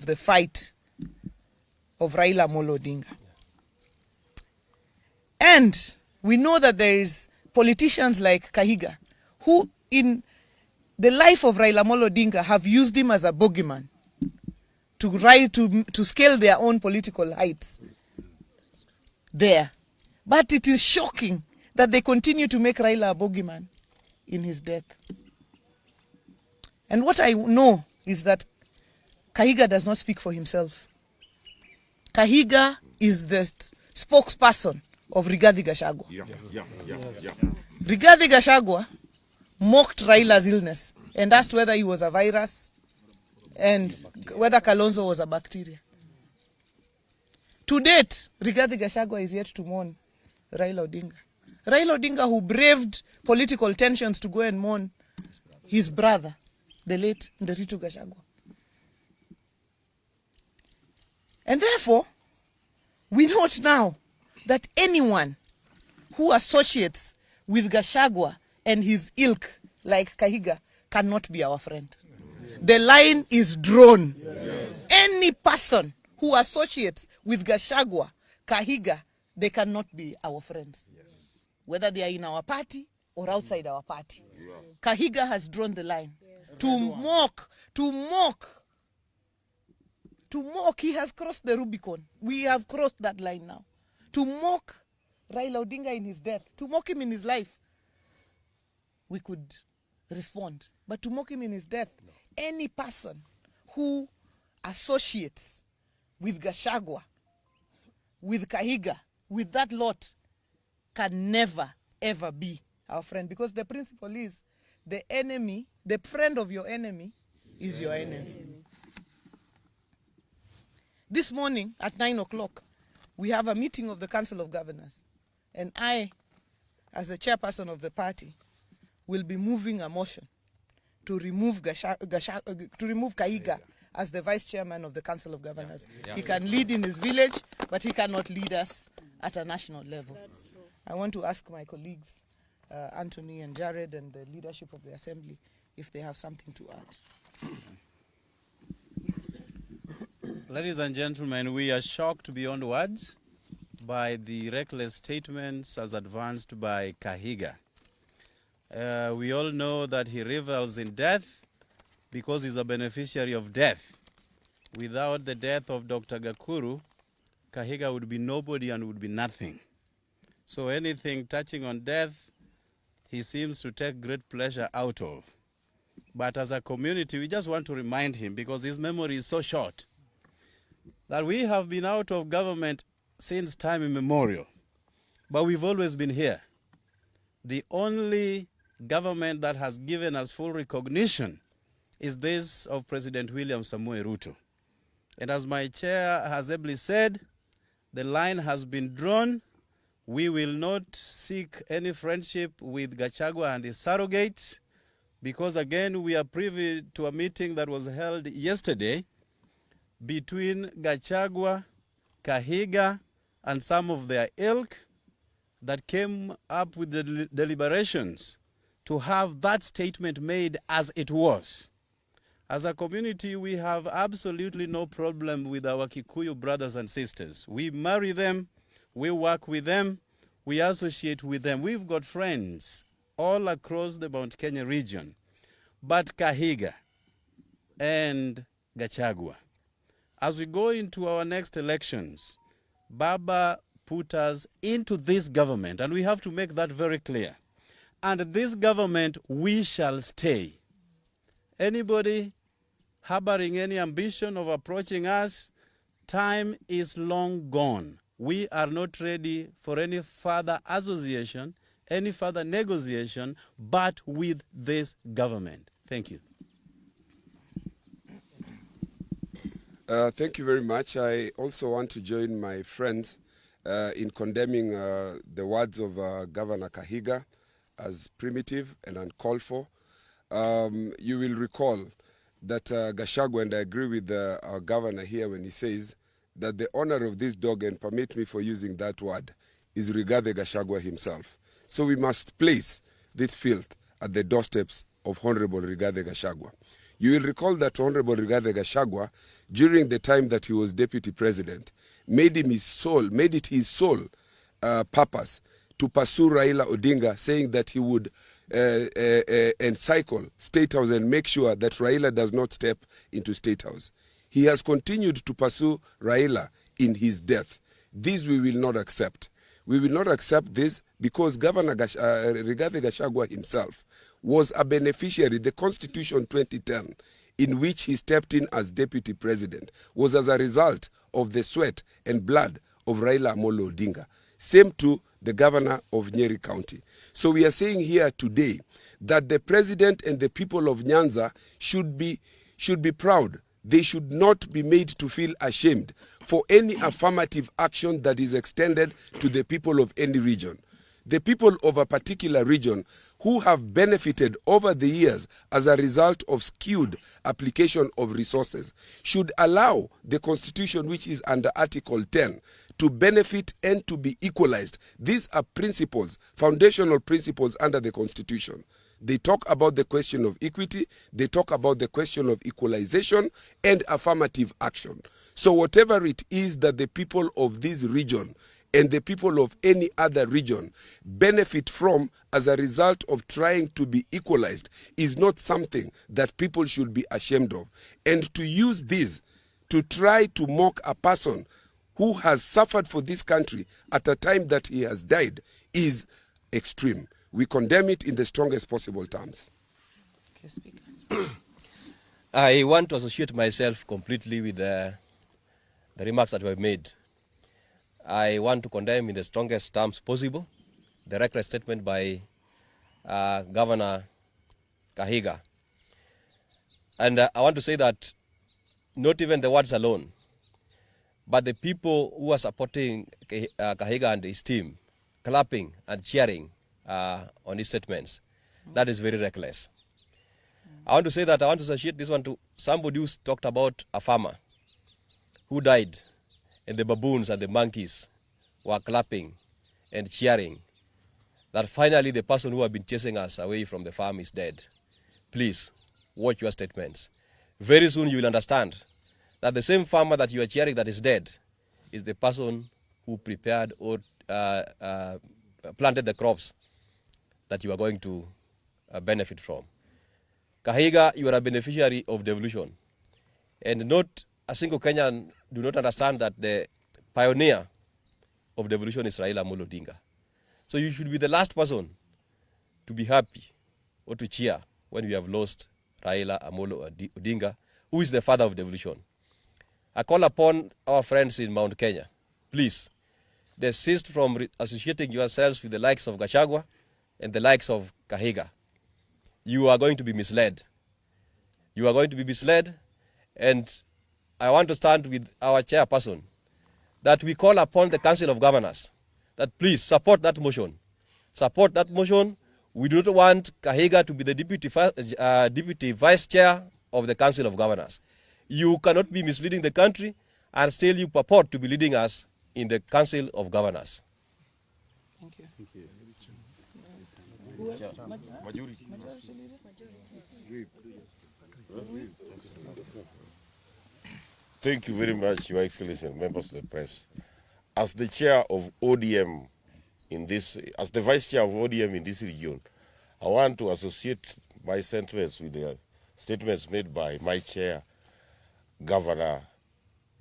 the fight of Raila Amolo Odinga. And we know that there is politicians like Kahiga who in the life of Raila Amolo Odinga have used him as a bogeyman to scale their own political heights there. But it is shocking that they continue to make Raila a bogeyman in his death. And what I know is that Kahiga does not speak for himself. Kahiga is the spokesperson of Rigathi Gachagua. Rigathi Gachagua mocked Raila's illness and asked whether he was a virus and whether Kalonzo was a bacteria. To date, Rigathi Gachagua is yet to mourn Raila Odinga. Raila Odinga, who braved political tensions to go and mourn his brother, the late Nderitu Gachagua. And therefore, we note now that anyone who associates with Gachagua and his ilk, like Kahiga, cannot be our friend. The line is drawn. Yes. Any person who associates with Gachagua, Kahiga, they cannot be our friends. Yes. Whether they are in our party or outside our party. Yes. Kahiga has drawn the line. Yes. To mock, he has crossed the Rubicon. We have crossed that line now. To mock Raila Odinga in his death, to mock him in his life, we could respond. But to mock him in his death, no. Any person who associates with Gachagua, with Kahiga, with that lot, can never, ever be our friend. Because the principle is, the enemy, the friend of your enemy is your enemy. This morning at 9 o'clock, we have a meeting of the Council of Governors. And I, as the chairperson of the party, will be moving a motion to remove Kahiga as the vice chairman of the Council of Governors. Yeah. He can lead in his village, but he cannot lead us at a national level. That's true. I want to ask my colleagues, Anthony and Jared and the leadership of the Assembly, if they have something to add. Ladies and gentlemen, we are shocked beyond words by the reckless statements as advanced by Kahiga. We all know that he revels in death because he's a beneficiary of death. Without the death of Dr. Gakuru, Kahiga would be nobody and would be nothing. So anything touching on death, he seems to take great pleasure out of. But as a community, we just want to remind him, because his memory is so short, that we have been out of government since time immemorial, but we've always been here. The only government that has given us full recognition is this of President William Samoei Ruto. And as my chair has ably said, the line has been drawn. We will not seek any friendship with Gachagua and his surrogates, because again, we are privy to a meeting that was held yesterday between Gachagua, Kahiga, and some of their ilk that came up with the deliberations to have that statement made as it was. As a community, we have absolutely no problem with our Kikuyu brothers and sisters. We marry them, we work with them, we associate with them. We've got friends all across the Mount Kenya region. But Kahiga and Gachagua, as we go into our next elections, Baba put us into this government, and we have to make that very clear. And this government, we shall stay. Anybody harboring any ambition of approaching us, time is long gone. We are not ready for any further association, any further negotiation, but with this government. Thank you. Thank you very much. I also want to join my friends in condemning the words of Governor Kahiga as primitive and uncalled for. You will recall that Gachagua, and I agree with our governor here when he says that the owner of this dog, and permit me for using that word, is Rigathi Gachagua himself. So we must place this filth at the doorsteps of Honorable Rigathi Gachagua. You will recall that Honorable Rigathi Gachagua during the time that he was deputy president made it his sole purpose to pursue Raila Odinga, saying that he would encircle State House and make sure that Raila does not step into State House. He has continued to pursue Raila in his death. This we will not accept. We will not accept this because Governor Rigathi Gachagua himself was a beneficiary. The Constitution 2010, in which he stepped in as deputy president, was as a result of the sweat and blood of Raila Amolo Odinga. Same to the governor of Nyeri County. So we are saying here today that the president and the people of Nyanza should be proud. They should not be made to feel ashamed for any affirmative action that is extended to the people of any region. The people of a particular region who have benefited over the years as a result of skewed application of resources should allow the Constitution, which is under Article 10, to benefit and to be equalized. These are principles, foundational principles under the Constitution. They talk about the question of equity, they talk about the question of equalization and affirmative action. So whatever it is that the people of this region and the people of any other region benefit from as a result of trying to be equalized is not something that people should be ashamed of. And to use this to try to mock a person who has suffered for this country at a time that he has died is extreme. We condemn it in the strongest possible terms. Okay, Speaker. I want to associate myself completely with the remarks that were made. I want to condemn in the strongest terms possible the reckless statement by Governor Kahiga. And I want to say that not even the words alone, but the people who are supporting Kahiga and his team, clapping and cheering on his statements, that is very reckless. I want to say that I want to associate this one to somebody who talked about a farmer who died, and the baboons and the monkeys were clapping and cheering that finally the person who had been chasing us away from the farm is dead. Please, watch your statements. Very soon you will understand that the same farmer that you are cheering that is dead is the person who prepared or planted the crops that you are going to benefit from. Kahiga, you are a beneficiary of devolution. And not a single Kenyan do not understand that the pioneer of devolution is Raila Amolo Odinga. So you should be the last person to be happy or to cheer when we have lost Raila Amolo Odinga, who is the father of devolution. I call upon our friends in Mount Kenya, please, desist from associating yourselves with the likes of Gachagua and the likes of Kahiga. You are going to be misled. You are going to be misled, and I want to stand with our chairperson that we call upon the Council of Governors that please support that motion. Support that motion. We do not want Kahiga to be the deputy vice chair of the Council of Governors. You cannot be misleading the country and still you purport to be leading us in the Council of Governors. Thank you. Thank you. Thank you very much, Your Excellency, and members of the press. As the chair of ODM as the vice chair of ODM in this region, I want to associate my sentiments with the statements made by my chair, Governor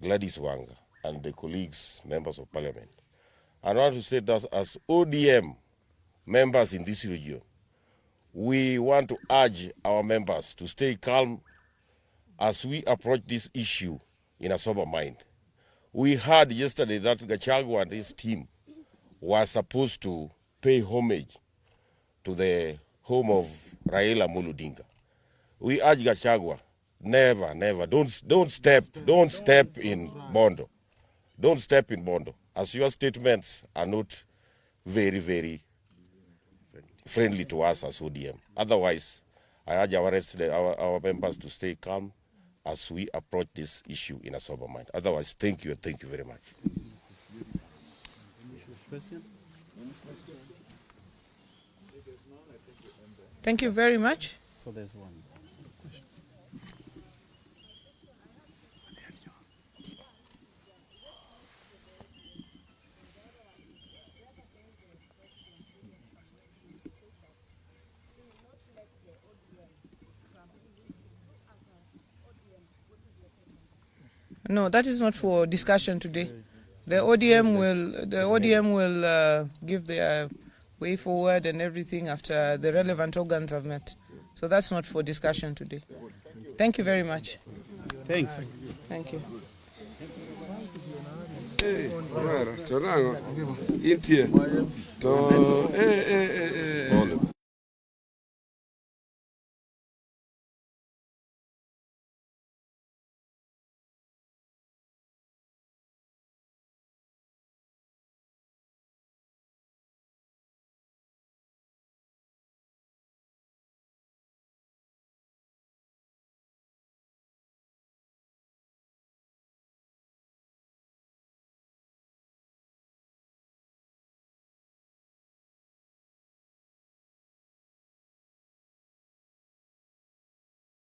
Gladys Wanga, and the colleagues, members of parliament. I want to say that as ODM members in this region, we want to urge our members to stay calm as we approach this issue in a sober mind. We heard yesterday that Gachagua and his team were supposed to pay homage to the home of Raila Amolo Odinga. We urge Gachagua, never, don't step in Bondo. Don't step in Bondo, as your statements are not very, very friendly to us as ODM. Otherwise, I urge our members to stay calm as we approach this issue in a sober mind. Otherwise, thank you and thank you very much. Question? Thank you very much. So there's one. No, that is not for discussion today. The ODM will give their way forward and everything after the relevant organs have met. So that's not for discussion today. Thank you very much. Thanks. Thank you. Tonango intie to